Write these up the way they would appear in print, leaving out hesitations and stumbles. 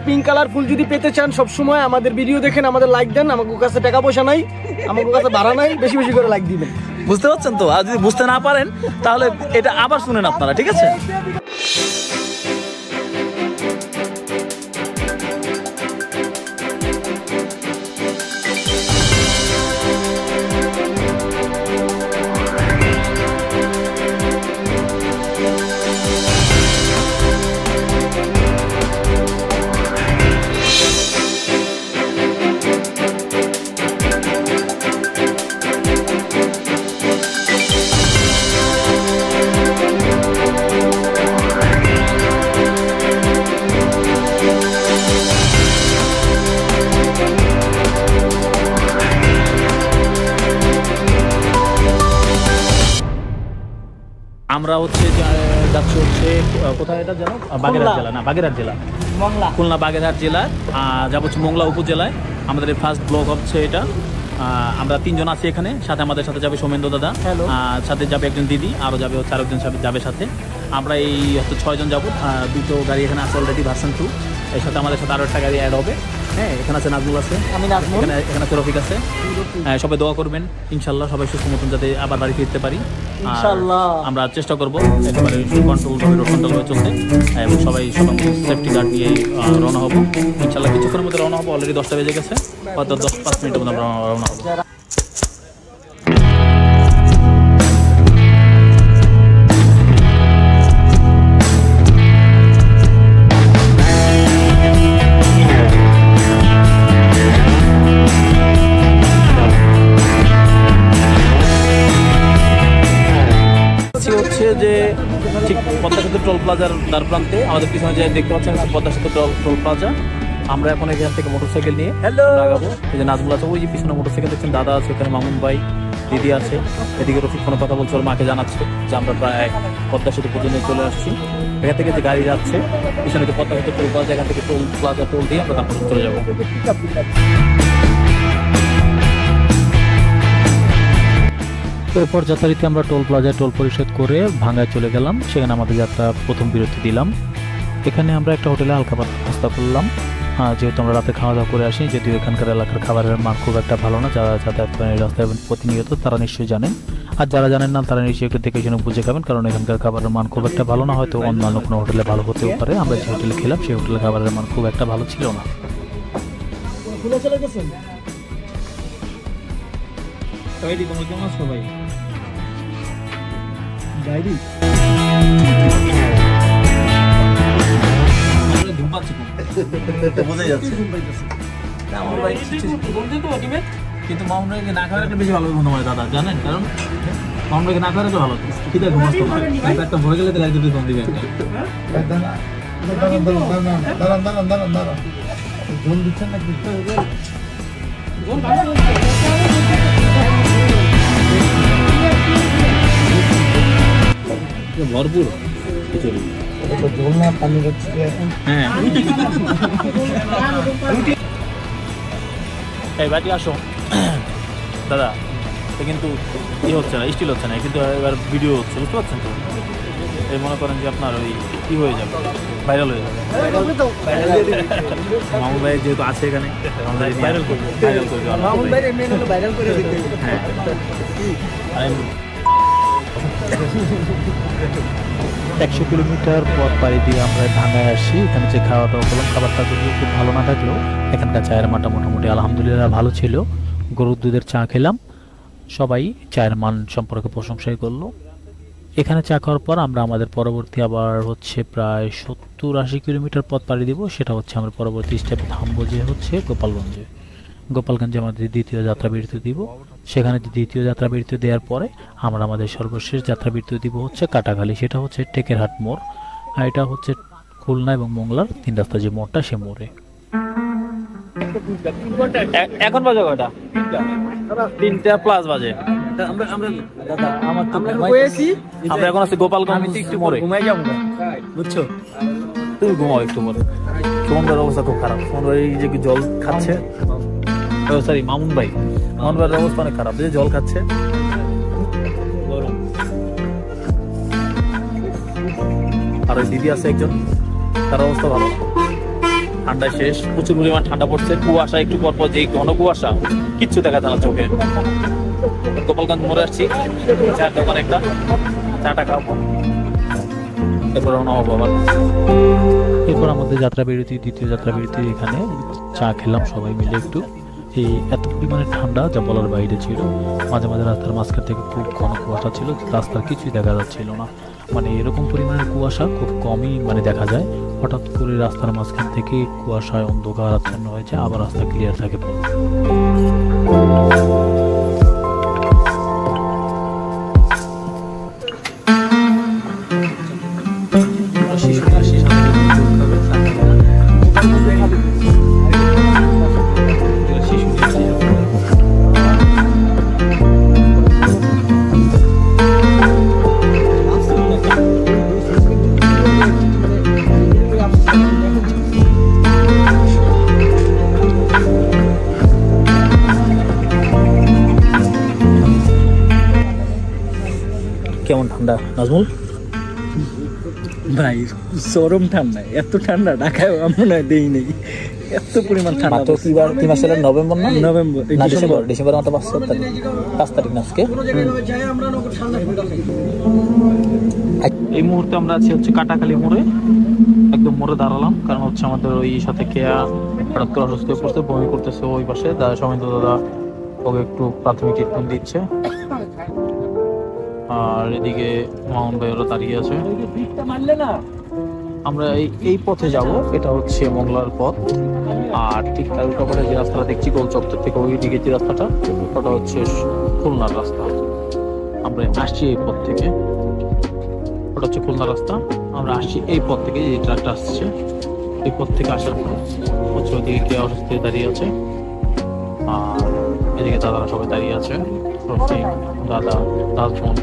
Pink colour ফুল যদি পেতে চান সব সময় আমাদের ভিডিও দেখেন, আমাদের লাইক দেন। আমাদের কাছে টাকা পয়সা নাই, আমাদের কাছে ভাড়া নাই, বেশি বেশি করে লাইক দিবেন। বুঝতে পারছেন তো? আর যদি বুঝতে না পারেন তাহলে এটা আবার শুনেন আপনারা, ঠিক আছে? আমরা হচ্ছে যাচ্ছি হচ্ছে কোথায় এটা জানো? বাগেরহাট জেলা, না বাগেরহাট জেলা, খুলনা বাগেরহাট জেলা। যাবো হচ্ছে মোংলা উপজেলায়। আমাদের ফার্স্ট ব্লগ হচ্ছে এটা। আমরা 3 জন আছি এখানে, সাথে আমাদের সাথে যাবে সৌমেন্দ্র দাদা, সাথে যাবে একজন দিদি, আরও যাবে হচ্ছে আরেকজন যাবে সাথে। আমরা এই হচ্ছে 6 জন যাবো। 2টো গাড়ি এখানে আছে অলরেডি, ভার্সন 2। এর সাথে আমাদের সাথে আরও একটা গাড়ি অ্যাড হবে। হ্যাঁ, এখানে আছে নাজমুল, আছে আমি নাজমুল, এখানে আছে রফিক আছে। সবাই দোয়া করবেন ইনশাল্লাহ, সবাই সুস্থ মতন যাতে আবার বাড়ি ফিরতে পারি ইনশাল্লাহ। আমরা চেষ্টা করবো একেবারে কন্ট্রোল চলতে, এবং সবাই সেফটি গার্ড নিয়ে রওনা হবো ইনশাল্লাহ। কিছুক্ষণের মধ্যে রওনা হবো, অলরেডি 10টা বেজে গেছে, হয়তো 10-5 মিনিটের মধ্যে আমরা রওনা হবো। যে ঠিক পদ্মা সেতু টোল প্লাজার দ্বার প্রান্তে আমাদের পিছনে যে দেখতে পাচ্ছেন পদ্মা সেতু টোল প্লাজা। আমরা এখন এখান থেকে মোটরসাইকেল নিয়ে লাগাবো। এই যে নাজমুল আছে, ওই যে পিছনে মোটরসাইকেল দেখছেন, দাদা আছে এখানে, মামুন ভাই, দিদি আছে এদিকে, রফিক ফোনে কথা বলছে, ওর মাকে জানাচ্ছে যে আমরা প্রায় পদ্মা সেতু পর্যন্ত চলে আসছি। এখান থেকে যে গাড়ি যাচ্ছে পিছনে যে পদ্মা সেতু টোল প্লাজা, এখান থেকে টোল প্লাজা টোল দিয়ে আমরা তারপর চলে যাবো। এরপর যথারীতি আমরা টোল প্লাজায় টোল পরিশোধ করে ভাঙ্গায় চলে গেলাম। সেখানে আমাদের যাত্রা প্রথম বিরতি দিলাম। এখানে আমরা একটা হোটেলে হালকা নাস্তা করলাম, যেহেতু আমরা রাতে খাওয়া দাওয়া করে আসি। যদিও এখানকার এলাকার খাবারের মান খুব একটা ভালো না, যারা যাতায়াত করেন রাস্তায় প্রতিনিয়ত তারা নিশ্চয়ই জানেন, আর যারা জানেন না তারা নিশ্চয়ই একটু দেখে শুনে বুঝে খাবেন, কারণ এখানকার খাবারের মান খুব একটা ভালো না। হয়তো অন্যান্য কোনো হোটেলে ভালো হতেও পারে। আমরা যে হোটেলে খেলাম সেই হোটেলের খাবারের মান খুব একটা ভালো ছিল না। তোমরা কেমন আছো ভাই? ডায়েরি বোঝাই যাচ্ছে কিন্তু মামুন ভাইকে না খাওয়ার একটা বেশি ভালো মনে হয় দাদা, জানেন? কারণ মামুন ভাইকে না খাওয়ার একটা ভালো খিদে ঘুমাস্তো না, একটা ভরে গেলে তাহলে একটু কম দিবেন। জল দিচ্ছেন না ভরপুর খিচুড়ি, ঝোল না পানি হচ্ছে। হ্যাঁ এই বাটি আসো দাদা, কিন্তু হচ্ছে না, স্টিল হচ্ছে না, কিন্তু এবার ভিডিও হচ্ছে, বুঝতে পারছেন তো? এই মনে করেন যে আপনার ওই কি হয়ে যাবে, ভাইরাল হয়ে যাবে। মামুন ভাই যেহেতু আছে এখানে, ভাইরাল করবে। হ্যাঁ 100 কিলোমিটার পথ পাড়ি দিয়ে আমরা ভাঙ্গায় আসি। এখানে যে খাওয়া দাওয়া করলাম, খাবারটা যদিও খুব ভালো না থাকলেও এখানকার চায়ের মানটা মোটামুটি আলহামদুলিল্লাহ ভালো ছিল। গরুর দুধের চা খেলাম, সবাই চায়ের মান সম্পর্কে প্রশংসাই করলো। এখানে চা খাওয়ার পর আমরা আমাদের পরবর্তী আবার হচ্ছে প্রায় 70-80 কিলোমিটার পথ পাড়ি দিব। সেটা হচ্ছে আমরা পরবর্তী স্টেপে থামবো যে হচ্ছে গোপালগঞ্জে। গোপালগঞ্জে আমাদের দ্বিতীয় যাত্রা বিরতি দিব। সেখানে দ্বিতীয় যাত্রা বিরতি দেওয়ার পরে আমরা আমাদের সর্বশেষ যাত্রা বিরতি দিব হচ্ছে কাটাখালী। সেটা হচ্ছে টেকেরহাট মোড়, আর এটা হচ্ছে খুলনা এবং মোংলার 3 রাস্তা যে মোড়টা, সে মোড়ে। এখন বাজে কয়টা? 3টা প্লাস বাজে। আমরা এখন আছি গোপালগঞ্জ মোড়ে। বুঝছো, তুমি ঘুমাও একটু পরে। সুমনদের অবস্থা খুব খারাপ। সুমন ভাই যে জল খাচ্ছে, সরি মামুন ভাইয়ের অবস্থা অনেক খারাপ, যে জল খাচ্ছে। আর ওই দিদি আছে একজন, তার অবস্থা ভালো, ঠান্ডা শেষ, প্রচুর পরিমাণ ঠান্ডা পড়ছে, কুয়াশা একটু পর পর, যেই ঘন কুয়াশা কিচ্ছু দেখা যায় না চোখে। গোপালগঞ্জ মোড়ে আসছি, চার দোকান একটা, চাটা খাবো, এরপর রওনা হবো আবার। এরপর আমাদের যাত্রা বিরতি, দ্বিতীয় যাত্রা বিরতি, এখানে চা খেলাম সবাই মিলে একটু। এই এত পরিমাণে ঠান্ডা যা বলার বাইরে ছিল, মাঝে মাঝে রাস্তার মাঝখান থেকে খুব ঘন কুয়াশা ছিল, রাস্তার কিছুই দেখা যাচ্ছিল না। মানে এরকম পরিমাণের কুয়াশা খুব কমই মানে দেখা যায়। হঠাৎ করে রাস্তার মাঝখান থেকে কুয়াশায় অন্ধকার আচ্ছন্ন হয়েছে, আবার রাস্তা ক্লিয়ার থাকে। কেমন ঠান্ডা নাজমুল ভাই? চরম ঠান্ডা, এত ঠান্ডা ঢাকায় মনে হয় দেই নেই, এত পরিমাণ ঠান্ডা। মাত্র কি মাস ছিল? নভেম্বর না? নভেম্বর, না ডিসেম্বর, ডিসেম্বর মাত্র 5 তারিখ না আজকে। এই মুহূর্তে আমরা আছি হচ্ছে কাটাখালী মোড়ে, একদম মোড়ে দাঁড়ালাম, কারণ হচ্ছে আমাদের ওই সাথে কেয়া হঠাৎ করে অসুস্থ হয়ে পড়ছে, বমি করতেছে ওই পাশে, দাদা সমিত দাদা ওকে একটু প্রাথমিক ট্রিটমেন্ট দিচ্ছে। আর এদিকে মামুন ভাই ওরা দাঁড়িয়ে আছে। আমরা এই পথে যাব, এটা হচ্ছে মংলার পথ। আর ঠিক তার উল্টা পথে যে রাস্তাটা দেখছি গোল চত্বর থেকে ওই দিকে যে রাস্তাটা, ওটা হচ্ছে খুলনার রাস্তা। আমরা আসছি এই পথ থেকে, ওটা হচ্ছে খুলনার রাস্তা। আমরা আসছি এই পথ থেকে, যে ট্রাকটা আসছে এই পথ থেকে আসার পর হচ্ছে ওইদিকে কে অসুস্থ দাঁড়িয়ে আছে, আর এদিকে দাদারা সবাই দাঁড়িয়ে আছে, রফিক, দাদা, রাজমন।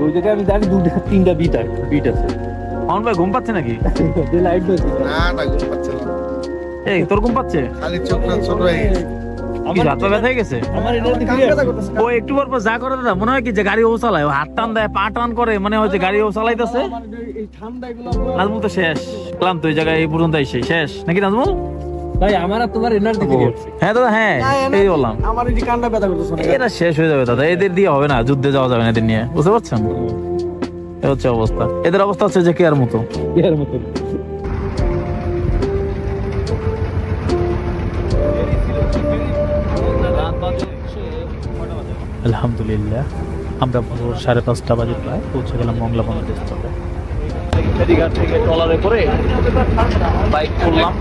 ওই জায়গায় আমি জানি 2-3টা বিট আছে। মামুন ভাই ঘুম পাচ্ছে নাকি? লাইট জ্বলছে না ঘুম পাচ্ছে না। এই তোর ঘুম পাচ্ছে? খালি চোখটা ছোট হয়ে গেছে। কি হাত পা ব্যথা হয়ে গেছে? আমার এটা ও একটু পর পর যা করে দাদা, মনে হয় কি যে গাড়ি ও চালায়, ও হাত টান দেয়, পা টান করে, মানে হচ্ছে গাড়ি ও চালাইতেছে। নাজমুল তো শেষ, ক্লান্ত ওই জায়গায় এই পর্যন্ত এসে শেষ নাকি নাজমুল? ভাই আমার আর তোমার এনার্জি হ্যাঁ দাদা, হ্যাঁ এই বললাম, আমার এই কান্না ব্যথা করতেছে। এরা শেষ হয়ে যাবে দাদা, এদের দিয়ে হবে না, যুদ্ধে যাওয়া যাবে না এদের নিয়ে, বুঝতে পারছেন? এ হচ্ছে অবস্থা, এদের অবস্থা হচ্ছে যে কেয়ার মতো। আলহামদুলিল্লাহ আমরা ভোর 5:30 বাজে প্রায় পৌঁছে গেলাম মংলা বনস্থলে। ফেরিঘাট থেকে ট্রলারে করে বাইক করলাম,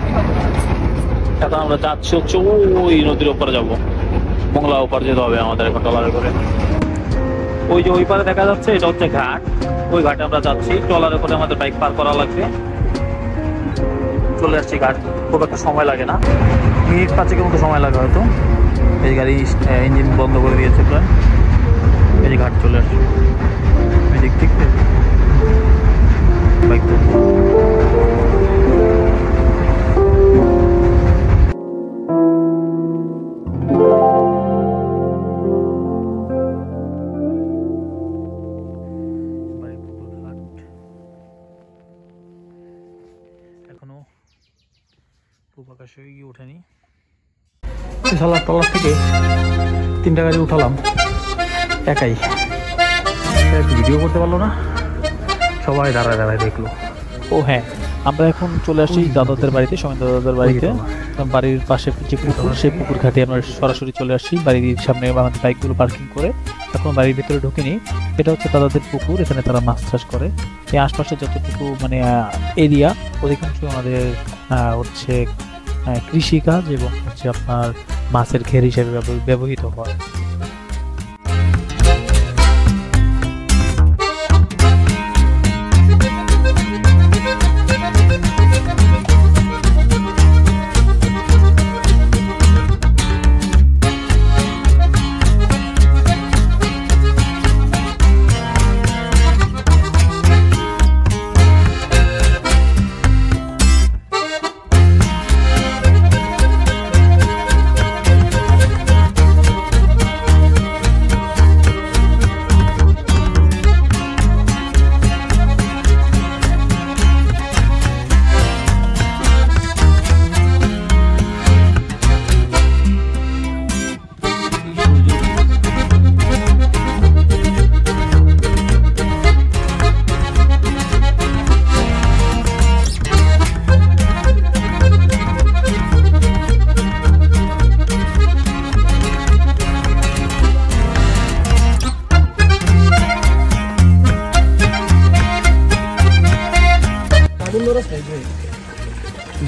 এখন আমরা যাচ্ছি হচ্ছে ওই নদীর ওপরে যাব, মংলা ওপার যেতে হবে আমাদের এখন ট্রলারে করে। ওই যে ওই পারে দেখা যাচ্ছে এটা হচ্ছে ঘাট, ওই ঘাটে আমরা যাচ্ছি, ট্রলারে করে আমাদের বাইক পার করা লাগবে। চলে আসছি ঘাট, খুব একটা সময় লাগে না, মিনিট 5-এর মতো সময় লাগে হয়তো। এই গাড়ি ইঞ্জিন বন্ধ করে দিয়েছে প্রায়, এই যে ঘাট চলে আসছে, এদিক থেকে বাইক এখনো পূব আকাশে গিয়ে ওঠেনি। ট্রলার থেকে 3টা গাড়ি উঠালাম একাই, ভিডিও করতে পারলো না, সবাই দাঁড়ায় দাঁড়ায় দেখলো। ও হ্যাঁ, আমরা এখন চলে আসি দাদাদের বাড়িতে, সমিত দাদাদের বাড়িতে। বাড়ির পাশে যে পুকুর, সেই পুকুর ঘাটে আমরা সরাসরি চলে আসছি। বাড়ির সামনে আমাদের বাইকগুলো পার্কিং করে এখন বাড়ির ভিতরে ঢুকিনি। এটা হচ্ছে দাদাদের পুকুর, এখানে তারা মাছ চাষ করে। এই আশপাশে যতটুকু মানে এরিয়া, অধিকাংশ আমাদের হচ্ছে কৃষিকাজ এবং হচ্ছে আপনার মাছের ঘের হিসেবে ব্যবহৃত হয়।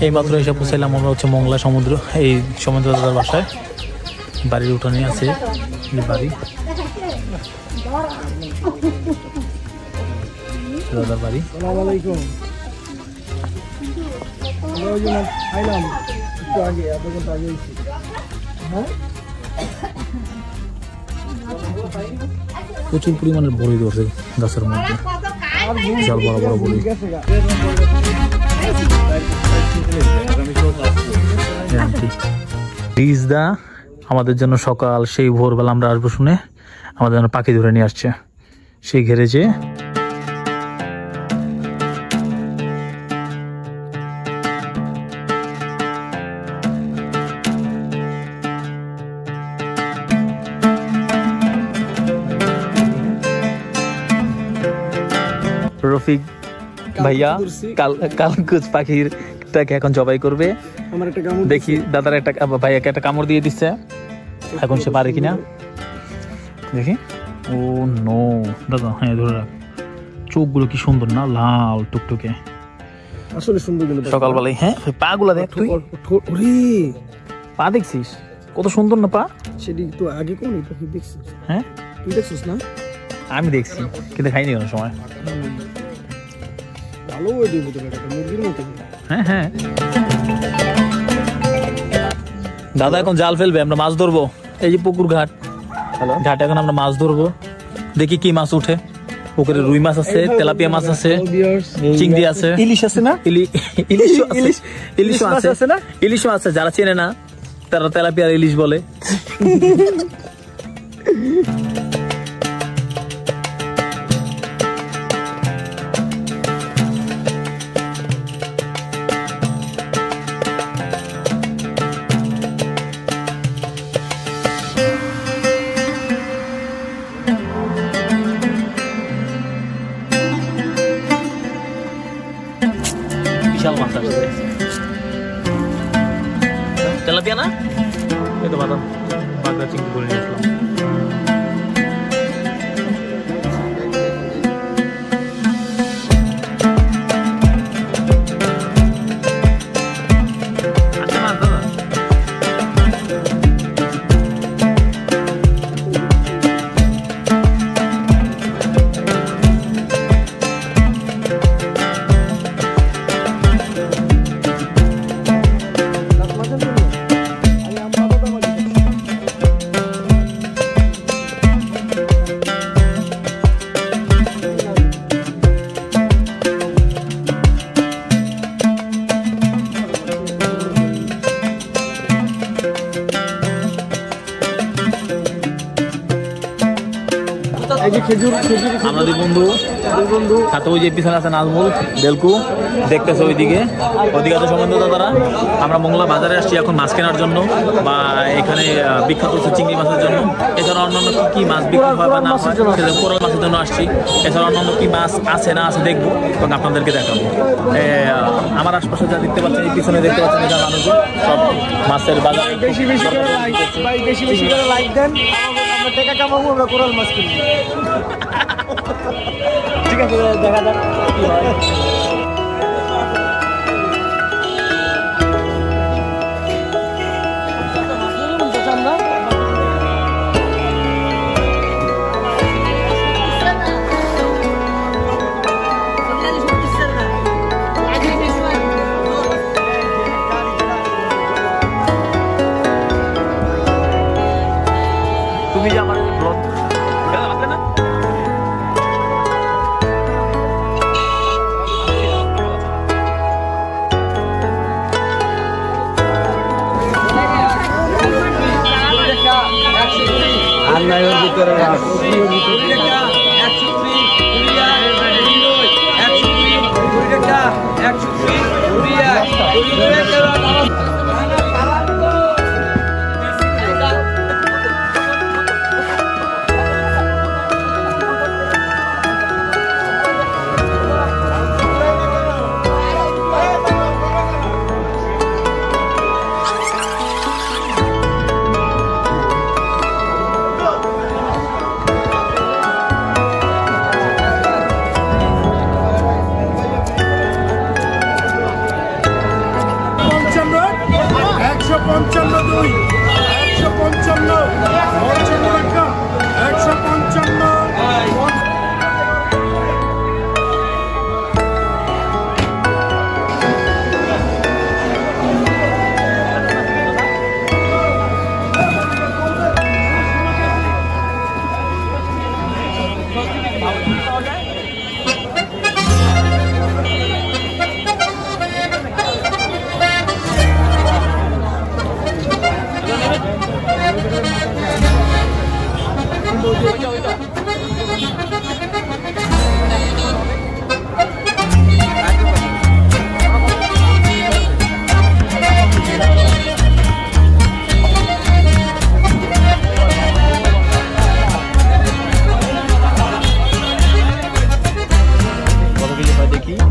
এই মাত্র এসে পৌঁছাইলাম আমরা হচ্ছে মংলা সমুদ্র, এই সমুদ্র দাদার বাসায়। বাড়ির উঠানে আছে এই বাড়ি, দাদার বাড়ি। প্রচুর পরিমাণের বড়ি ধরছে গাছের মধ্যে, বিশাল বড় বড় বড়ি। রিজদা আমাদের জন্য সকাল সেই ভোরবেলা আমরা আসবো শুনে আমাদের জন্য পাখি ধরে নিয়ে আসছে সেই ঘেরে যে। রফিক ভাইয়া কাল কুচ পাখিরটাকে এখন জবাই করবে। দেখি দাদার একটা ভাইয়াকে একটা কামড় দিয়ে দিচ্ছে, এখন সে পারে কিনা দেখি। ও নো দাদা, হ্যাঁ ধরে রাখ। চোখগুলো কি সুন্দর না, লাল টুকটুকে, আসলে সুন্দর। সকালবেলায় হ্যাঁ পা গুলা দেখ, তুই পা দেখছিস কত সুন্দর না পা? সেটি তো আগে কোন পাখি দেখছিস? হ্যাঁ তুই দেখছিস না? আমি দেখছি কিন্তু খাইনি কোনো সময়। ভালো ওই দেবো তো মুরগির মতো। হ্যাঁ হ্যাঁ দাদা এখন জাল ফেলবে, আমরা মাছ ধরবো। এই যে পুকুর ঘাট, ঘাটে এখন আমরা মাছ ধরবো। দেখি কি মাছ উঠে। পুকুরে রুই মাছ আছে, তেলাপিয়া মাছ আছে, চিংড়ি আছে, ইলিশ আছে না? ইলিশও আছে না? ইলিশও আছে, যারা চেনে না তারা তেলাপিয়া ইলিশ বলে। বিশাল মাছ আসছে, তেলাপিয়া না? এই তো বাদাম পাকড়া চিংড়ি করে নিয়ে আসলাম। আচ্ছা মাছ দাদা, আমরা দুই বন্ধু সাথে ওই যে পিছনে আছে নাজমুল বেলকু দেখতেছে ওইদিকে আছে সম্বন্ধ দাদারা। আমরা মংলা বাজারে আসছি এখন মাছ কেনার জন্য, বা এখানে বিখ্যাত হচ্ছে চিংড়ি মাছের জন্য। এছাড়া অন্যান্য কি মাছ বিক্রি হয় বা না হয়, কোরাল মাছের জন্য আসছি। এছাড়া অন্যান্য কি মাছ আছে না আছে দেখবো এবং আপনাদেরকে দেখাবো। আমার আশপাশে যা দেখতে পাচ্ছেন, এই পিছনে দেখতে পাচ্ছেন এখানে মানুষজন সব মাছের বাজার। বেশি করে লাইক দেন, আমরা টাকা কামাবো, আমরা কোরাল মাছ কিনবো। ঠিক আছে, দেখা যাক কি হয়। তুমি যে আমার ব্লগ না আর নাই ওর ভিতরে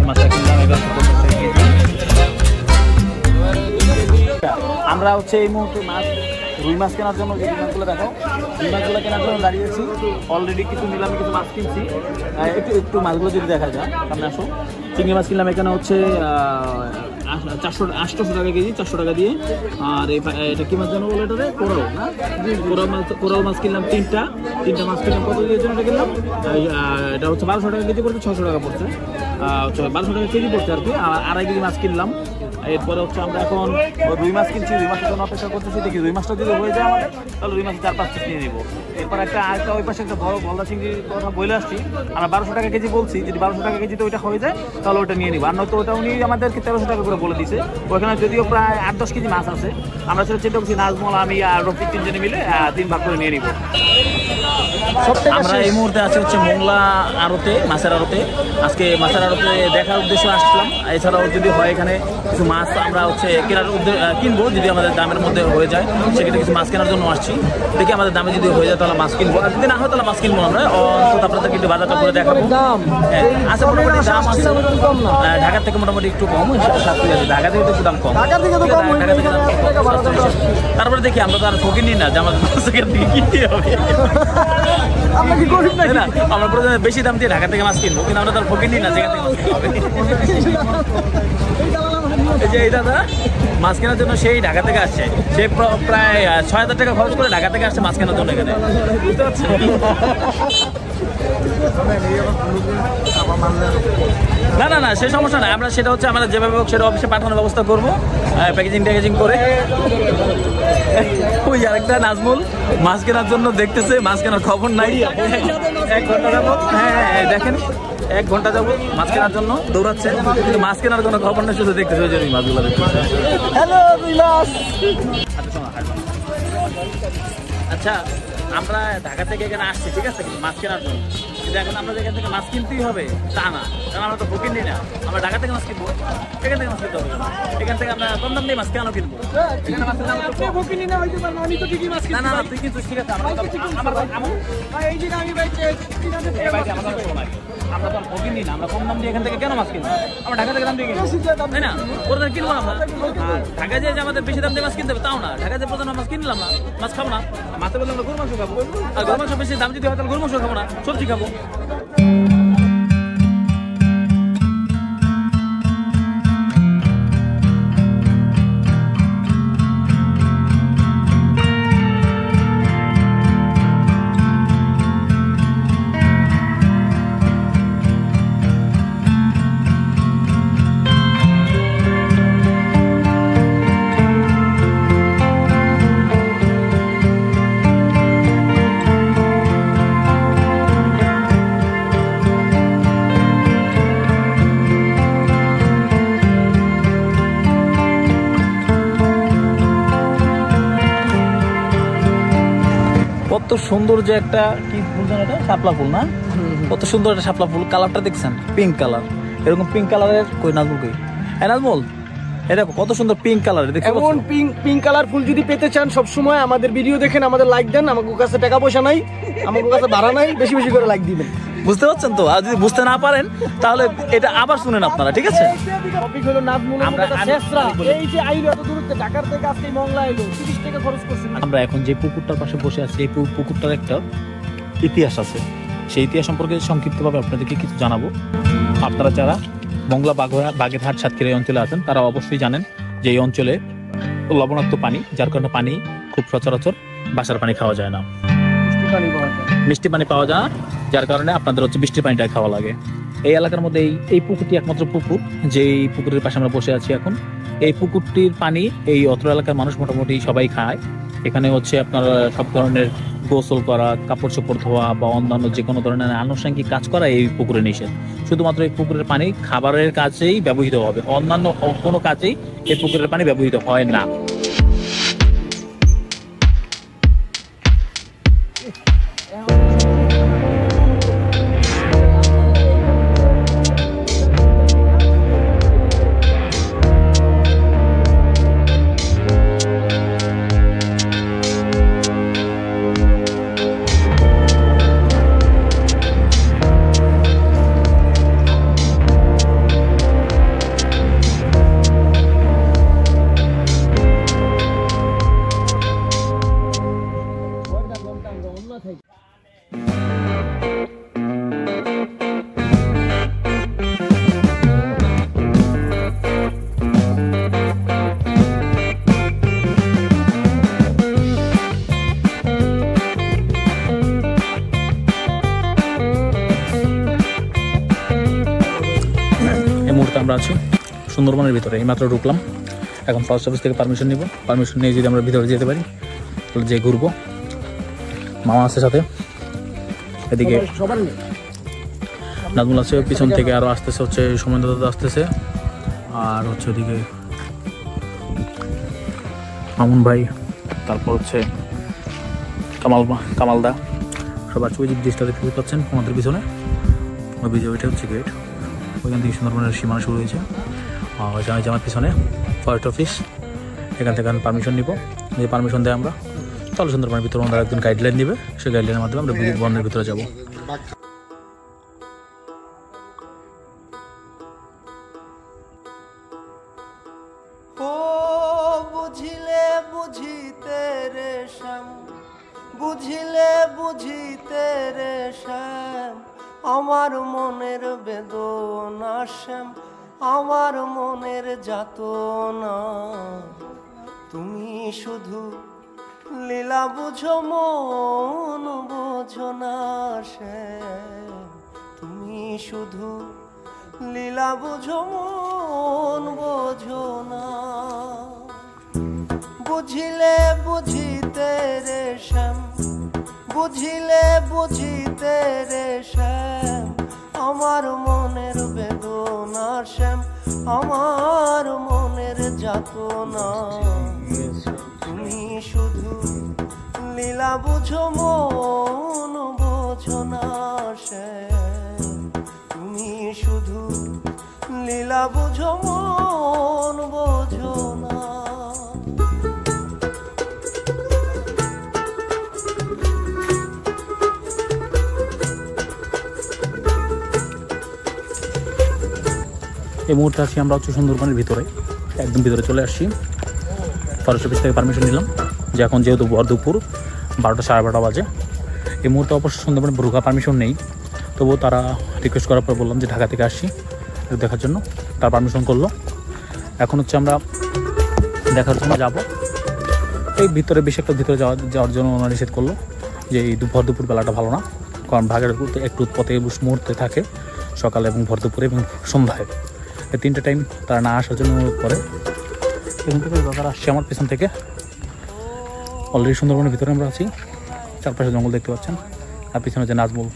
মাছটা কিনলাম 1150 টাকা কেজি। আমরা হচ্ছে এই মুহূর্তে রুই মাছ কেনার জন্য যে মাছগুলো দেখো, রুই মাছগুলো কেনার জন্য দাঁড়িয়েছি। অলরেডি কিছু নিলামে কিছু মাছ কিনছি। একটু মাছগুলো যদি দেখা যায়, সামনে আসো। চিংড়ি মাছ কিনলাম এখানে হচ্ছে 800 টাকা কেজি, 400 টাকা দিয়ে। আর এটা কি মাছ জানো বলো, এটাতে কোরাল না, কোরাল মাছ কিনলাম তিনটা মাছ কিনলাম। কত দিয়ে জন্য কিনলাম? এটা হচ্ছে 1200 টাকা কেজি পড়ছে, 600 টাকা পড়ছে, 1200 টাকা কেজি পড়ছে আর কি। আর 2.5 কেজি মাছ কিনলাম। এরপরে হচ্ছে আমরা এখন রুই মাছ কিনছি, রুই মাছের জন্য অপেক্ষা করতেছি। দেখি রুই মাছটা যদি হয়ে যায় আমাদের, তাহলে রুই মাছ 4-5 পিস নিয়ে নিবো। এরপর আরেকটা ওই পাশে একটা বড় গলদা চিংড়ির কথা বলে আসছি। আমরা 1200 টাকা কেজি বলছি, যদি 1200 টাকা কেজিতে ওইটা হয়ে যায় তাহলে ওটা নিয়ে নিবো। আর নয়তো ওটা উনি আমাদেরকে 1300 টাকা করে বলে দিছে। ওখানে যদিও প্রায় 8-10 কেজি মাছ আছে। আমরা সেটা চিন্তা করছি নাজমল, আমি আর রফিক 3 জনে মিলে 3 ভাগ করে নিয়ে নিবো। আমরা এই মুহূর্তে আছি হচ্ছে মোংলা আড়তে, মাছের আড়তে। আজকে মাছের আড়তে দেখার উদ্দেশ্যে আসলাম। এছাড়াও যদি হয় এখানে কিছু মাছ আমরা হচ্ছে কিনবো, যদি আমাদের দামের মধ্যে হয়ে যায় সেক্ষেত্রে কিছু মাছ কেনার জন্য আসছি। দেখি আমাদের দামে যদি হয়ে যায় তাহলে মাছ কিনবো, আর যদি না হয় তাহলে মাছ কিনবো আমরা। অন্তত আপনাদের কিন্তু বাজারটা করে দেখাবো। আচ্ছা, মোটামুটি দাম আছে ঢাকা থেকে মোটামুটি একটু কম, সেটা সাশ্রয়ী আছে। ঢাকা থেকে একটু দাম কম, তারপরে দেখি আমরা তো আর ফকির নিই না যে আমাদের কিনতে হবে। আমরা প্রথমে বেশি দাম দিয়ে ঢাকা থেকে মাছ কিনবো, কিন্তু আমরা তো আর ফকির নিই না যেখান থেকে এই দাদা মাছ কেনার জন্য সেই ঢাকা থেকে আসছে। সে প্রায় 6000 টাকা খরচ করে ঢাকা থেকে আসছে মাছ কেনার জন্য এখানে, বুঝতে পারছেন? না সে সমস্যা নাই। আমরা সেটা হচ্ছে আমরা যেভাবে হোক সেটা অফিসে পাঠানোর ব্যবস্থা করবো, প্যাকেজিং করে। ওই আরেকটা নাজমুল মাছ কেনার জন্য দেখতেছে, মাছ কেনার খবর নাই। 1 ঘন্টা যাবত, হ্যাঁ দেখেন 1 ঘন্টা যাবো মাছ কেনার জন্য দৌড়াচ্ছে, কিন্তু মাছ কেনার কোনো খবর নেই, শুধু দেখতেছে ওই জন্য মাছগুলো দেখতেছে। আচ্ছা, আমরা ঢাকা থেকে এখানে আসছি, ঠিক আছে, মাছ কেনার জন্য। কিন্তু এখন আমরা এখান থেকে মাছ কিনতেই হবে তা না, কারণ আমরা তো ফকির নিই না। আমরা ঢাকা থেকে মাছ কিনবো, এখান থেকে মাছ কিনতে হবে। এখান থেকে আমরা কম দাম দিয়ে মাছ কেন কিনবো? না তুই কিন্তু ঠিক আছে। আমরা তো ফকির নিই না, আমরা কম দাম দিয়ে এখান থেকে কেন মাছ কিনবো? আমরা ঢাকা থেকে দাম দিয়ে কিনবো, তাই না? ওরা কিনবো না আমরা। ঢাকায় যে আমাদের বেশি দাম দিয়ে মাছ কিনতে হবে তাও না, ঢাকায় যে প্রধান মাছ কিনলাম না, মাছ খাবো না। মাছের বললে আমরা গরু মাংস খাবো, আর গরু মাংস বেশি দাম যদি হয় তাহলে গরু মাংস খাবো না, সবজি খাবো। কত সুন্দর যে একটা কি ফুল জানো, এটা শাপলা ফুল না? কত সুন্দর একটা শাপলা ফুল, কালারটা দেখছেন? Pink colour. এরকম পিঙ্ক কালারের কই নাজমুল কই? নাজমুল এটা কত সুন্দর পিঙ্ক কালার। এমন পিঙ্ক কালার ফুল যদি পেতে চান সবসময় আমাদের ভিডিও দেখেন, আমাদের লাইক দেন। আমাদের কাছে টাকা পয়সা নাই, আমাদের কাছে ভাড়া নাই, বেশি বেশি করে লাইক দিবেন, বুঝতে পারছেন তো? আর যদি বুঝতে না পারেন তাহলে এটা আবার শুনেন আপনারা, ঠিক আছে? আমরা এখন যে পুকুরটার পাশে বসে আছি, এই পুকুরটার একটা ইতিহাস আছে। সেই ইতিহাস সম্পর্কে সংক্ষিপ্তভাবে আপনাদেরকে কিছু জানাবো। আপনারা যারা মংলা বাগেরহাট সাতক্ষীরা অঞ্চলে আছেন তারা অবশ্যই জানেন যে এই অঞ্চলে লবণাক্ত পানি, যার কারণে পানি খুব সচরাচর বাসার পানি খাওয়া যায় না, মিষ্টি পানি পাওয়া যায় না, যার কারণে আপনাদের হচ্ছে বৃষ্টির পানিটা খাওয়া লাগে। এই এলাকার মধ্যে এই পুকুরটি একমাত্র পুকুর, যেই পুকুরের পাশে আমরা বসে আছি এখন। এই পুকুরটির পানি এই অত্র এলাকার মানুষ মোটামুটি সবাই খায়। এখানে হচ্ছে আপনার সব ধরনের গোসল করা, কাপড় চোপড় ধোয়া বা অন্যান্য যে কোনো ধরনের আনুষঙ্গিক কাজ করা এই পুকুরে নিষেধ। শুধুমাত্র এই পুকুরের পানি খাবারের কাজেই ব্যবহৃত হবে, অন্যান্য কোনো কাজেই এই পুকুরের পানি ব্যবহৃত হয় না। আমরা আছি সুন্দরবনের ভিতরে, এইমাত্র ঢুকলাম। এখন ফরেস্ট অফিস থেকে পারমিশন নিব, পারমিশন নিয়ে যদি আমরা ভিতরে যেতে পারি তাহলে যে ঘুরবো। মামা আছে সাথে, এদিকে সবার নেই। নাজমুল আছে, পিছন থেকে আরও আসতেছে হচ্ছে সৌমেন্দ্র দাদা আসতেছে, আর হচ্ছে ওদিকে মামুন ভাই, তারপর হচ্ছে কামালদা সব আছে। ওই যে ব্রিজটা দেখতে পাচ্ছেন আমাদের পিছনে, ওই ব্রিজে ওইটা হচ্ছে গেট, ওইখান থেকে সুন্দরবনের সীমানা শুরু হয়েছে। জানাই যে আমার পিছনে ফরেস্ট অফিস, এখান থেকে আমি পারমিশন নিব, যদি পারমিশন দেয় আমরা তাহলে সুন্দরবনের ভিতরে আমাদের একজন গাইডলাইন দিবে, সেই গাইডলাইনের মাধ্যমে আমরা বনের ভিতরে যাবো। বুঝিলে বুঝিতে রে শ্যাম আমার মনের বেদনা শ্যাম আমার মনের যাতনা, তুমি শুধু লীলা বুঝো মন বোঝো না শ্যাম, তুমি শুধু লীলা বুঝো মন বোঝো না। বুঝিলে বুঝিতে রে শ্যাম বুঝিলে বুঝিতে রে শ্যাম আমার মনের বেদনা শ্যাম আমার মনের যাতনা, তুমি শুধু লীলা বুঝো মন বোঝো না শ্যাম, তুমি শুধু লীলা বুঝো মন বোঝো না। এই মুহূর্তে আছি আমরা হচ্ছে সুন্দরবনের ভিতরে, একদম ভিতরে চলে আসছি। ফরেস্ট অফিস থেকে পারমিশন নিলাম যে এখন যেহেতু ভর দুপুর 12টা সাড়ে 12টা বাজে, এই মুহূর্তে অবশ্য সুন্দরবনে ঢোকা পারমিশন নেই, তবুও তারা রিকোয়েস্ট করার পর বললাম যে ঢাকা থেকে আসছি দেখার জন্য, তার পারমিশন করলো। এখন হচ্ছে আমরা দেখার জন্য যাবো। এই ভিতরে বেশি একটা ভিতরে যাওয়ার জন্য ওনারা নিষেধ করলো যে এই ভর দুপুর বেলাটা ভালো না, কারণ ভাগের একটু পথে মুহূর্তে থাকে, সকালে এবং ভর দুপুরে এবং সন্ধ্যায়, এই 3টে টাইম তারা না আসার জন্য অনুরোধ করে। এখান থেকে দরকার আসছে আমার পেছন থেকে। অলরেডি সুন্দরবনের ভিতরে আমরা আছি, চারপাশে জঙ্গল দেখতে পাচ্ছেন, আর পিছনে যে নাজমুল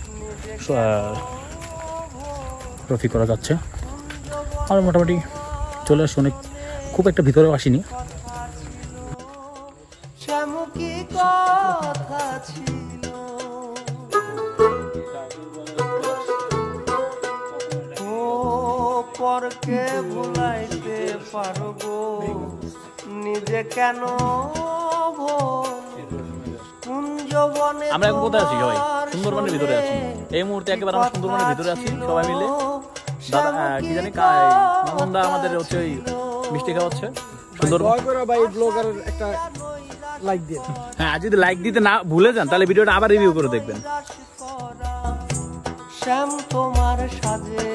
রফি করা যাচ্ছে। আর মোটামুটি চলে আসছি, অনেক খুব একটা ভিতরেও আসিনি। পরকে ভুলাইতে পারবো নিজে কেন? আমরা এখন কোথায় আছি সবাই? সুন্দরবনের ভিতরে আছি এই মুহূর্তে, একেবারে আমরা সুন্দরবনের ভিতরে আছি সবাই মিলে। দাদা কি জানি মামুনদা আমাদের হচ্ছে ওই মিষ্টি খাওয়াচ্ছে। সুন্দরবন ভাই ব্লগারের একটা লাইক দিয়ে, হ্যাঁ, যদি লাইক দিতে না ভুলে যান তাহলে ভিডিওটা আবার রিভিউ করে দেখবেন। শ্যাম তোমার সাজে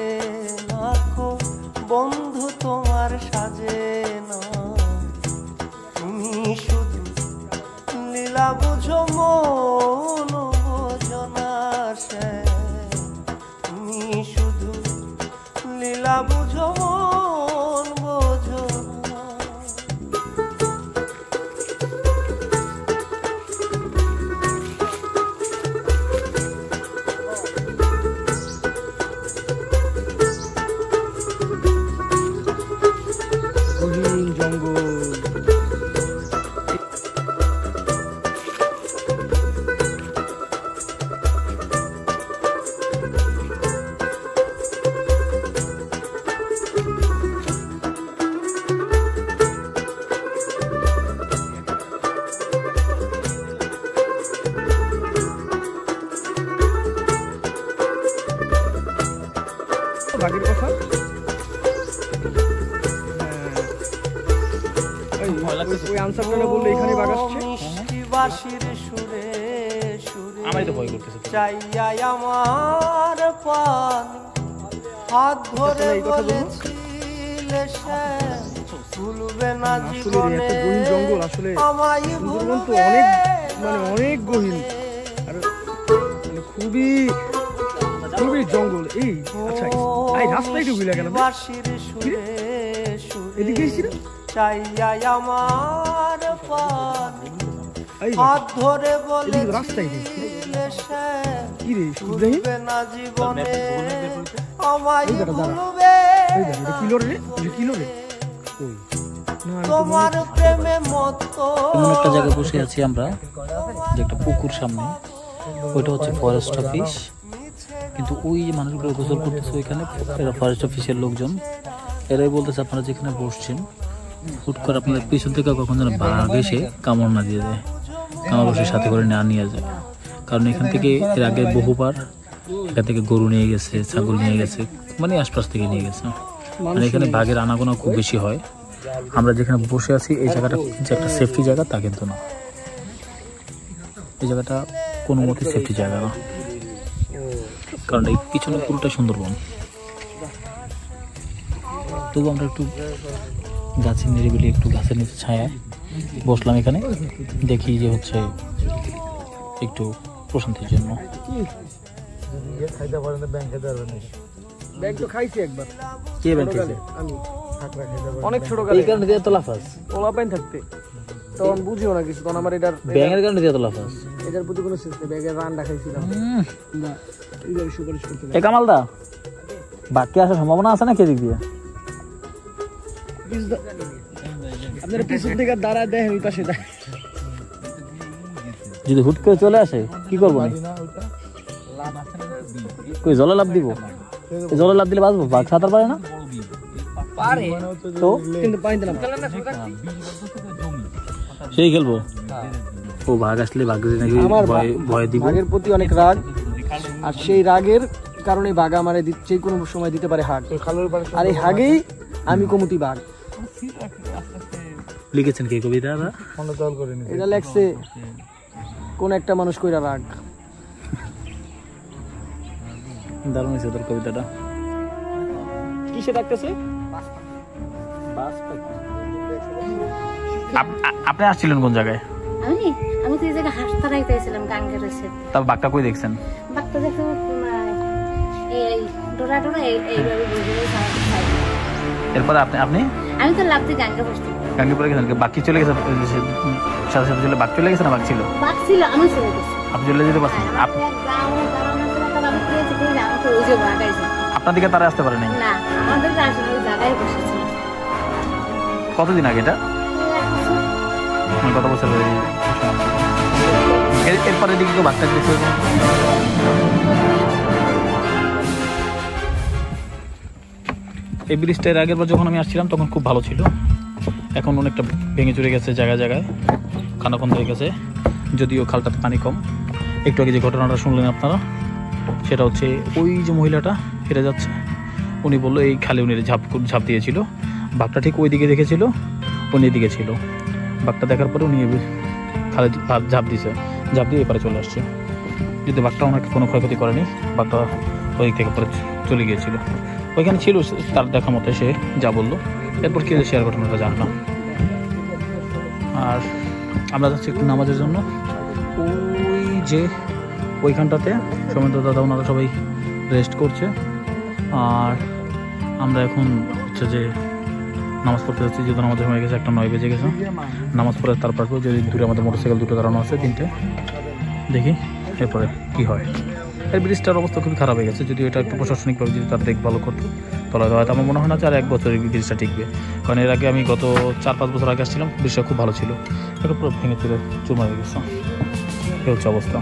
নাকো বন্ধু তোমার সাজে না, তুমি শুধু লীলা বুঝো মন বোঝো না শ্যাম, তুমি শুধু লীলা বুঝো মন বোঝো না। জঙ্গল বাঘের কথা ওই আনসারটা বললে এখানে বাঘ আসছে। বাঁশির সুরে সুরে আমারই তো ভয় করতেছে। চাইয়া আমার পান হাত ধরে বলেছিলে শ্যাম ভুলবে না জীবনে গহীন জঙ্গল, আসলে আমায় সুন্দরবন তো অনেক অনেক গহীন, আর খুবই খুবই জঙ্গল এই আচ্ছা এই রাস্তায় একটু ভুলে গেলাম বাঁশির সুরে এদিকে সুরে এসেছিল চাইয়া আমার পান এই হাত ধরে এদিকে রাস্তায় নেই। বলেছিলে সে কি রে ইব্রাহিম ভুলবে না জীবনে আমায় এই বেটা দাঁড়া। ভুলবে এই দেখ এটা কিলো রে এটা কিলো রে কই না তোমার প্রেমে মতো এমন একটা জায়গায় বসে আছি আমরা, যে একটা পুকুর সামনে, ওইটা হচ্ছে ফরেস্ট অফিস। কিন্তু ওই যে মানুষগুলো গোসল করতেছে ওইখানে, এরা ফরেস্ট অফিসের লোকজন। এরাই বলতেছে আপনারা যেখানে বসছেন হুট করে আপনাদের পিছন থেকে কখন যেন বাঘ এসে কামড় না দিয়ে দেয়, কামড় বসে সাথে করে না নিয়ে যায়। কারণ এখান থেকে এর আগে বহুবার এখান থেকে গরু নিয়ে গেছে, ছাগল নিয়ে গেছে, মানে আশপাশ থেকে নিয়ে গেছে। মানে এখানে বাঘের আনাগোনা খুব বেশি হয়। আমরা যেখানে বসে আছি এই জায়গাটা যে একটা সেফটি জায়গা তা কিন্তু না, এই জায়গাটা কোনো মতে সেফটি জায়গা না, কারণ এই পিছনে পুরোটা সুন্দরবন। তবু আমরা একটু গাছের নিরিবিলি, একটু গাছের নিচে ছায়ায় বসলাম এখানে, দেখি যে হচ্ছে একটু প্রশান্তির জন্য। ব্যাগ তো খাইছি একবার কে বেঁচেছে? আমি অনেক ছোট গাড়ি এই কারণে দিয়ে তো লাফাস, ওলা পাইন থাকতে তখন বুঝিও না কিছু, তখন আমার ব্যাঙের কারণে দিয়ে তো লাফাস। এটার প্রতি কোনো শেষ নেই। ব্যাগের রান দেখাইছিলাম না এইভাবে সুপারিশ করতে এ কামালদা, বাকি আসার সম্ভাবনা আছে না কে দিক দিয়ে? আপনার পিছন থেকে দাঁড়ায় দেয় ওই পাশে দেয়। যদি হুট করে চলে আসে কি করবো? কই জলে লাভ দিব? জলে লাভ দিলে বাঁচবো? বাঘ সাঁতার পারে না তো, কিন্তু পাইতে না সেই খেলবো। ও বাঘ আসলে বাঘ নাকি আমার ভয় দিব। বাঘের প্রতি অনেক রাগ, আর সেই রাগের কারণে বাঘ আমারে যে কোনো সময় দিতে পারে হাগ, আর এই হাগেই আমি কমুতি বাঘ। লিখেছেন কে কবিতা? এটা লেখছে কোন একটা মানুষ কইরা রাগ। দারুণ হয়েছে তোর কবিতাটা। কিসে ডাকতেছে? আপনি আসছিলেন কোন জায়গায়? আমি তো এই জায়গায় হাসপাতালে চাইছিলাম গাঙ্গের রয়েছে। তবে বাঘটা কই দেখছেন? বাঘটা দেখো এই ডোরা ডোরা এইভাবে বুঝে এরপরে আপনি আমি তো লাভ দিয়ে গাঙ্গে বসছি। গাঙ্গে পড়ে গেছেন? বাকি চলে গেছে সাথে সাথে চলে? বাঘ চলে গেছে না বাঘ ছিল? বাঘ ছিল, আমি চলে গেছি। আপনি চলে যেতে পারছেন? আপনার দিকে তারা আসতে পারে নাই? না, আমাদের জায়গায় বসেছি। কতদিন আগে এটা? কত বছর? এরপরে দিকে কেউ বাচ্চা দিয়েছে? এই ব্রিজটা এর আগের বার যখন আমি আসছিলাম তখন খুব ভালো ছিল, এখন অনেকটা ভেঙে চুরে গেছে, জায়গায় জায়গায় খানাখন্দ হয়ে গেছে। যদিও খালটাতে পানি কম। একটু আগে যে ঘটনাটা শুনলেন আপনারা, সেটা হচ্ছে ওই যে মহিলাটা হেরে যাচ্ছে, উনি বললো এই খালে উনি ঝাঁপ দিয়েছিল। বাঘটা ঠিক ওই দিকে দেখেছিল, উনি এদিকে ছিল। বাঘটা দেখার পরে উনি খালে ঝাঁপ দিয়ে এপারে চলে আসছে। যদি বাঘটা ওনাকে কোনো ক্ষয়ক্ষতি করেনি, বাঘটা ওই দিক থেকে পরে চলে গিয়েছিল। ওইখানে ছিল তার দেখা মতো, সে যা বললো। এরপর কি শেয়ার ঘটনাটা জানলাম। আর আমরা যাচ্ছি একটু নামাজের জন্য। ওই যে ওইখানটাতে সৌমেন্দ্র দাদা ওনারা সবাই রেস্ট করছে, আর আমরা এখন হচ্ছে যে নামাজ পড়তে যাচ্ছি। যেহেতু নামাজের সময় গেছে, 1:09 বেজে গেছে। নামাজ পড়ে তারপর যদি দূরে আমাদের মোটরসাইকেল দুটো দাঁড়ানো আছে, 3টে, দেখি এরপরে কি হয়। এই ব্রিজটার অবস্থা খুবই খারাপ হয়ে গেছে। যদি এটা একটু প্রশাসনিকভাবে যদি তার দেখভাল করতো তাহলে হয়তো আমার মনে হয় না যে আর 1 বছর এই ব্রিজটা টিকবে। কারণ এর আগে আমি গত 4-5 বছর আগে আসছিলাম, ব্রিজটা খুব ভালো ছিল, এটা পুরো ভেঙে চুরে চুরমার হয়ে গেছে। এই হচ্ছে অবস্থা।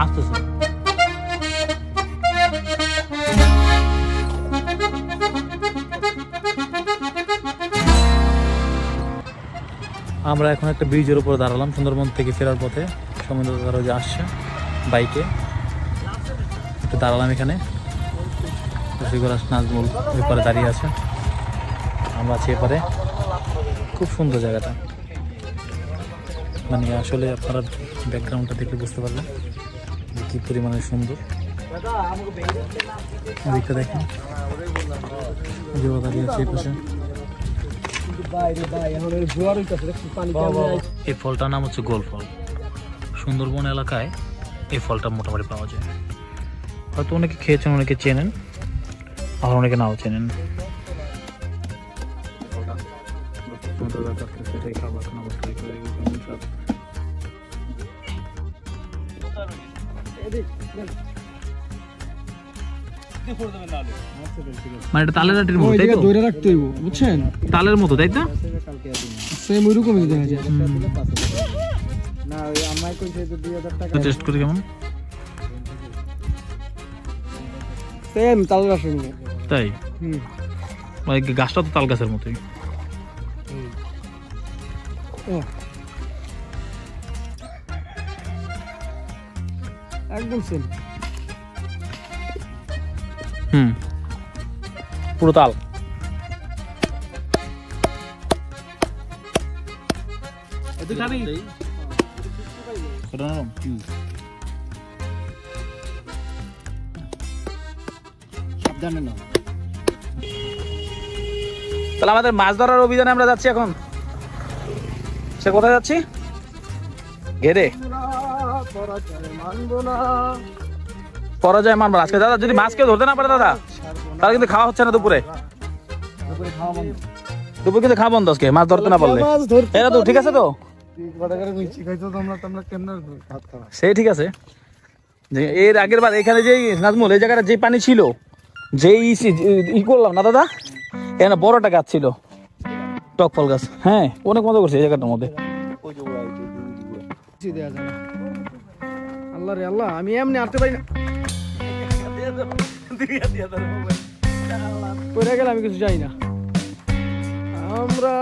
আসতেছে আমরা এখন একটা ব্রিজের উপর দাঁড়ালাম সুন্দরবন থেকে ফেরার পথে। সৌমেন্দ্র দাদা যে আসছে বাইকে, দাঁড়ালাম এখানে। রফিকুল নাজমুল এপারে দাঁড়িয়ে আছে, আমরা আছি এপারে। খুব সুন্দর জায়গাটা, মানে আসলে আপনারা ব্যাকগ্রাউন্ডটা দেখলে বুঝতে পারবেন যে কী পরিমাণে সুন্দর। দিকটা দেখেন, দাঁড়িয়ে আছে এই পাশে। এই ফলটার নাম হচ্ছে গোল ফল। সুন্দরবন এলাকায় এই ফলটা মোটামুটি পাওয়া যায়। হয়তো অনেকে খেয়েছেন, অনেকে চেনেন, আর অনেকে নাও চেনেন। মানে এটা তালের আটির মতো, তাই তো? ধরে রাখতে হইব, বুঝছেন? তালের মতো, তাই তো? সেম ওইরকমই দেখা যায়। না ওই আমায় কইছে যে 2000 টাকা টেস্ট করে কেমন? সেম তালের আসল। তাই? মানে গাছটা তো তাল গাছের মতোই। একদম সেম। পুরো তাল। সাবধানে নাও। তাহলে আমাদের মাছ ধরার অভিযানে আমরা যাচ্ছি এখন। সে কোথায় যাচ্ছি? ঘেরে। পরাজয় মানবো আজকে দাদা। যদি মাছ কেউ ধরতে না পারে দাদা, তাহলে কিন্তু খাওয়া হচ্ছে না দুপুরে। দুপুরে কিন্তু খাওয়া বন্ধ আজকে, মাছ ধরতে না পারলে। এটা তো ঠিক আছে তো, সেই ঠিক আছে। এর আগের বার এখানে যে নাজমুল এই জায়গাটা যে পানি ছিল, যে ই করলাম না দাদা, এখানে বড় একটা গাছ ছিল, টক ফল গাছ। হ্যাঁ, অনেক মজা করছে এই জায়গাটার মধ্যে। আল্লাহ রে আল্লাহ, আমি এমনি আটতে পারি না। পড়ে গেলে আমি কিছু যাই না। আমরা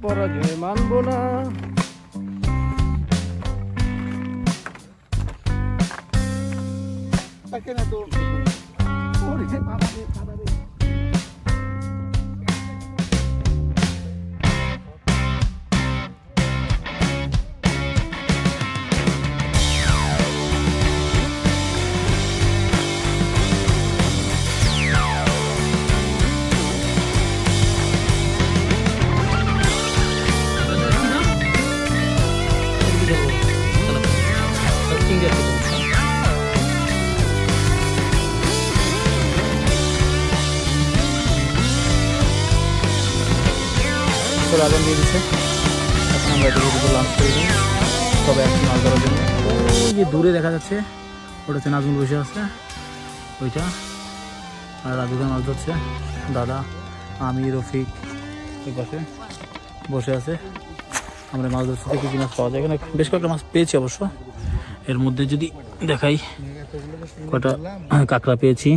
পরাজয় মানবো না। আগুন দিয়ে দিচ্ছে। এখন আমরা এদিকে লাঞ্চ করে দিই, তবে এখন মাছ ধরার জন্য। ওই যে দূরে দেখা যাচ্ছে, ওটা হচ্ছে নাজমুল বসে আছে ওইটা, আর রাজুকে মাছ ধরছে। দাদা, আমি, রফিক এই পাশে বসে আছে। আমরা মাছ ধরছি, দেখি কি মাছ পাওয়া যায়। এখানে বেশ কয়েকটা মাছ পেয়েছি অবশ্য। এর মধ্যে যদি দেখাই, কটা কাঁকড়া পেয়েছি,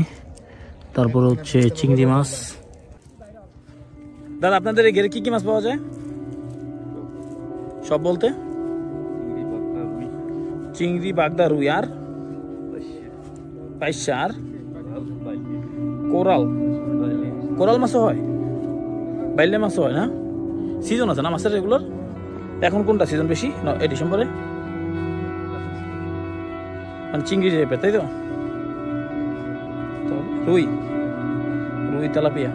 তারপর হচ্ছে চিংড়ি মাছ। দাদা, আপনাদের এই ঘেরে কি কি মাছ পাওয়া যায় সব বলতে? চিংড়ি, বাগদা, রুই, আর পাইসা, আর কোরাল। কোরাল মাছও হয়, বাইলে মাছও হয় না? সিজন আছে না মাছের রেগুলার? এখন কোনটা সিজন বেশি? না, এই ডিসেম্বরে। মানে চিংড়ি টাইপের, তাই তো? রুই, রুই, তেলাপিয়া।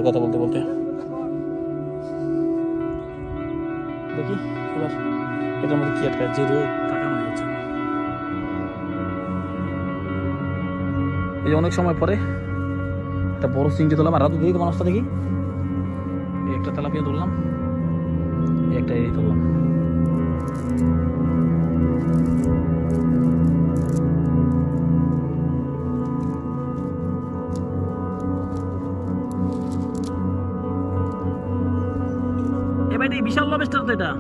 কথা বলতে বলতে দেখি এবার এটার মধ্যে কি আটকায়। যে রোদ, তাকানো যাচ্ছে না। এই অনেক সময় পরে একটা বড় চিংড়ি ধরলাম। আর রাত দেখি তো মানুষটা, দেখি একটা তেলাপিয়া ধরলাম, একটা এই ধরলাম। বিশাল লবস্টার তো এটা,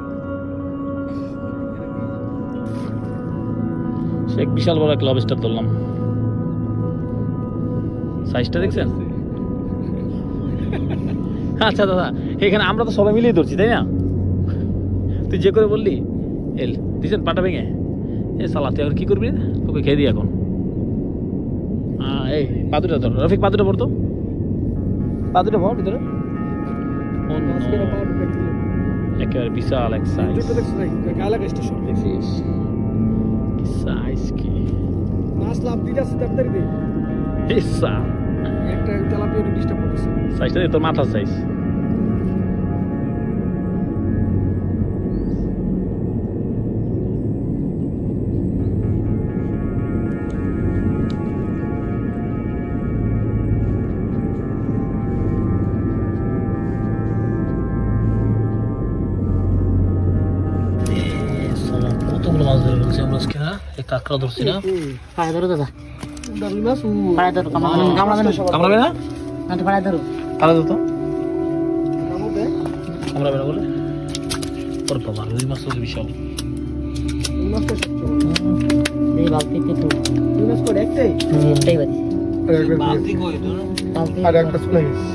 সে বিশাল বড় এক লবস্টার ধরলাম। সাইজটা দেখছেন? আচ্ছা দাদা, এখানে আমরা তো সবাই মিলেই ধরছি, তাই না? তুই যে করে বললি এল দিচ্ছেন পাটা ভেঙে, এই সালা তুই এখন কি করবি? তোকে খেয়ে দিই এখন। এই পাদুটা ধর রফিক, পাদুটা পড়তো, পাদুটা ভর ভিতরে। একেবারে বিশাল এক সাইজ। দেখছিস কি সাইজ, কি মাছ লাভ দিতে আছে তাড়াতাড়ি দে। হিসা একটা তেলাপিয়া ডিস্টার্ব করতেছে। সাইজটা তোর মাথার সাইজ। কতগুলো মাছ ধরে বলছি আমরা আজকে, না এই কাঁকড়া ধরছি না? পায়ে ধরো দাদা, দারুণ মাছ। পায়ে ধরো, কামড়াবে না, কামড়াবে না? পায়ে ধরো। কামড়া ধরতো, কামড়াবে না বলে। ওর বাবা, রুই মাছ তো বিশাল। এই বালতিতে তো মাছ করে একটাই একটাই বাজি। বালতি কই তোর? বালতি আর একটা চলে গেছে।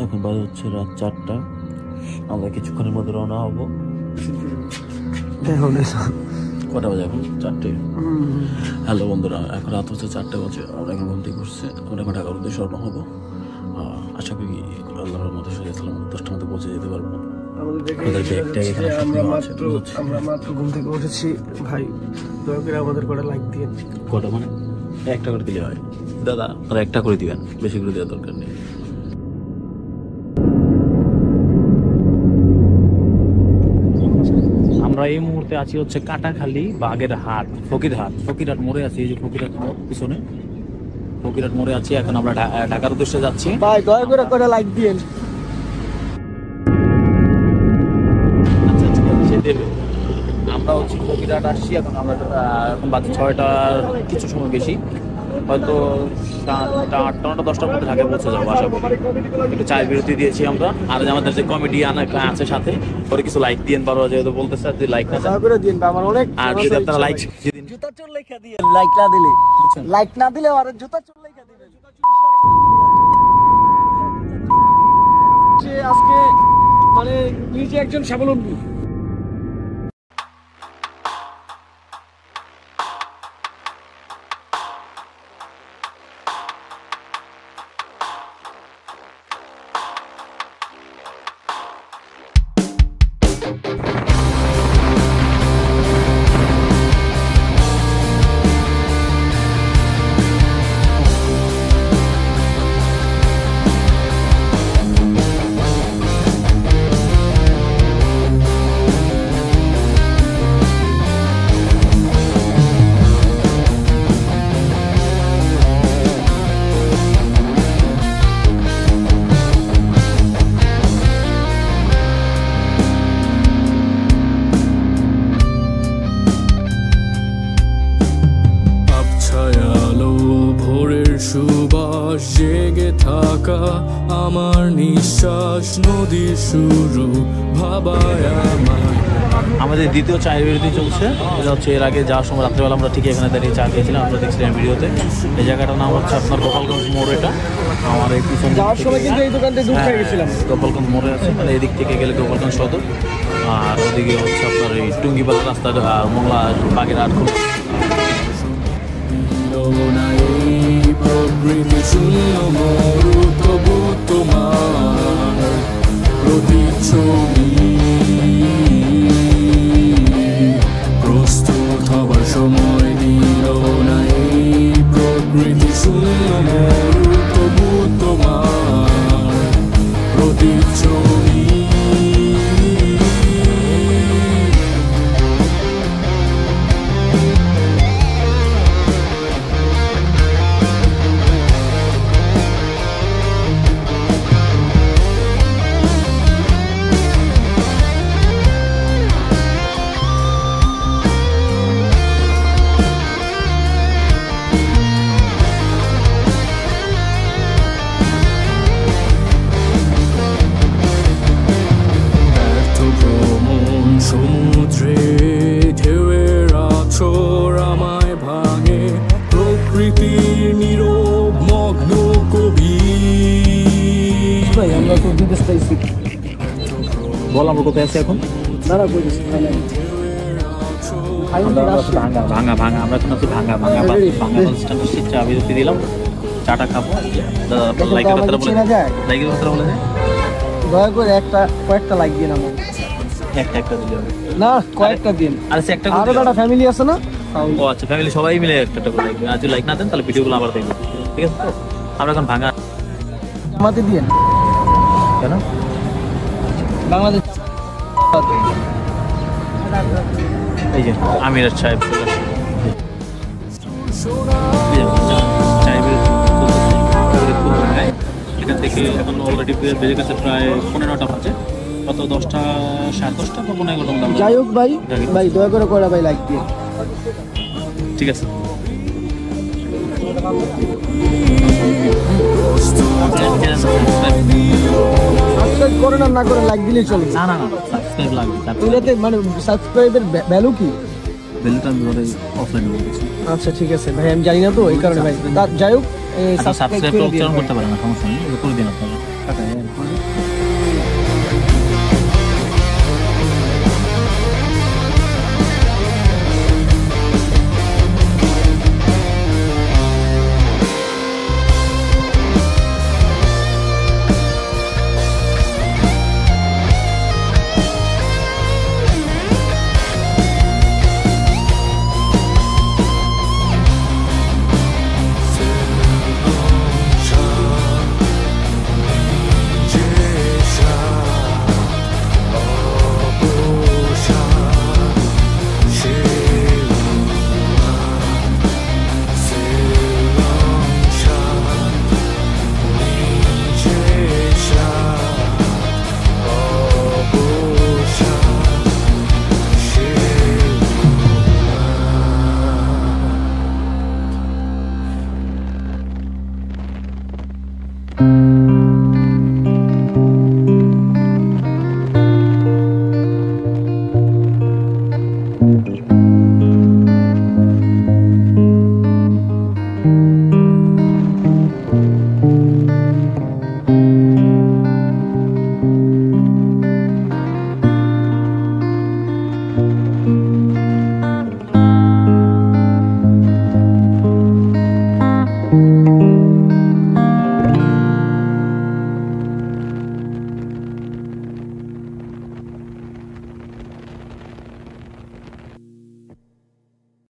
এখন বাজে হচ্ছে রাত 4টা, আমরা কিছুক্ষণের মধ্যে রওনা হবো। কটা বাজে এখন? 4টে। হ্যালো বন্ধুরা, এখন রাত হচ্ছে 4টে বাজে। আমরা এখন ঘুম থেকে উঠছে, আমরা এখন ঢাকার উদ্দেশ্যে রওনা হবো। আশা করি আল্লাহর মধ্যে সে 10টার মধ্যে পৌঁছে যেতে পারবো। আমরা মাত্র ঘুম থেকে উঠেছি ভাই, দয়া করে আমাদের কটা লাইক দিয়ে। কটা মানে? একটা করে দিলে হয় দাদা, আর একটা করে দিবেন, বেশি করে দেওয়ার দরকার নেই। আমরা এই মুহূর্তে আছি হচ্ছে কাটাখালী বাগেরহাট, ফকিরহাট মোড়ে আছি। এই যে ফকিরহাট মোড় পিছনে, ফকিরহাট মোড়ে আছি। এখন আমরা ঢাকার উদ্দেশ্যে যাচ্ছি। ভাই দয়া করে কটা লাইক দিয়েন। আচ্ছা ঠিক আছে, সে দেবে। আমরা হচ্ছে ফকিরহাট আসছি। এখন আমরা এখন বাজে 6টার কিছু সময় বেশি, হয়তো 7টা 8টা 9টা 10টার মধ্যে ঢাকায় পৌঁছে যাবো আশা করি। একটু চায়ের বিরতি দিয়েছি আমরা। আর আমাদের যে কমেডিয়ান আছে সাথে, ওরা কিছু লাইক দিয়েন পারো, যেহেতু বলতেছে যদি লাইক না দয়া করে দিন, আমার অনেক। আর যদি আপনারা লাইক যেদিন জুতা চোর লেখা দিয়ে লাইক না দিলে আর জুতা চোর লেখা দিবে। আজকে মানে নিজে একজন স্বাবলম্বী। সুবাস জেগে থাকা আমার নিঃশ্বাস নদীর শুরু ভাবায় আমার। আমাদের দ্বিতীয় চায়ের বিরতি চলছে। এটা হচ্ছে এর আগে যাওয়ার সময় রাত্রেবেলা আমরা ঠিক এখানে দাঁড়িয়ে চা খেয়েছিলাম, আমরা দেখছিলাম ভিডিওতে। এই জায়গাটার নাম হচ্ছে আপনার গোপালগঞ্জ মোড়। এটা আমার এই পিছনে যাওয়ার সময় কিন্তু এই দোকানটা দুধ খেয়ে গেছিলাম। গোপালগঞ্জ মোড়ে আছে, মানে এদিক থেকে গেলে গোপালগঞ্জ সদর, আর ওদিকে হচ্ছে আপনার এই টুঙ্গিপাড়া রাস্তা, মোংলা বাগেরহাট। প্রকৃতি শূন্য মরু তবু তোমার প্রতিচ্ছবি প্রস্তুত হবার সময় দিল না। এই প্রকৃতি শূন্য মরু তবু তোমার প্রতিচ্ছবি। ভাই আমরা তো বিদেশ চাইছি। বল আমরা কোথায় আছি এখন? দাঁড়া কইছি আমরা আছি ভাঙা ভাঙা ভাঙা, আমরা এখন আছি ভাঙা ভাঙা বাস বাস স্ট্যান্ড এসে চা বিরতি দিলাম, চাটা খাবো। দাদা আপনার লাইকের কথাটা বলে লাইকের কথাটা বলে দেন। দয়া করে কয়েকটা লাইক দিন আমার। একটা দিলে হবে না, কয়েকটা দিন। আর সে একটা আরো একটা ফ্যামিলি আছে না? ও আচ্ছা, ফ্যামিলি সবাই মিলে একটা করে লাইক। আর যদি লাইক না দেন তাহলে ভিডিওগুলো আবার দেখবেন, ঠিক আছে? তো আমরা এখন ভাঙা আমাদের দিন কেন বাংলাদেশ। এই যে আমিরের সাহেব চলে আসছে। এই যে সাহেবের এখান থেকে এখন অলরেডি বেজে গেছে প্রায় 15টা বাজে, কত 10টা 10:30 বা 11টা মতো। যাই হোক ভাই, ভাই দয়া করে কয়টা ভাই লাইক দিন। ঠিক আছে। সাবস্ক্রাইব করেন আর না করেন লাইক দিলেই চলবে। না না না, সাবস্ক্রাইব লাগবে। এগুলোতে মানে সাবস্ক্রাইবের ভ্যালু কি? বেলটা আমি ওদের অফলাইনে বলতেছি। আচ্ছা ঠিক আছে ভাই, আমি জানি না তো এই কারণে ভাই। যাই হোক সাবস্ক্রাইব তো উচ্চারণ করতে পারেন না, সমস্যা নেই, এটা করে দিন আপনারা। Thank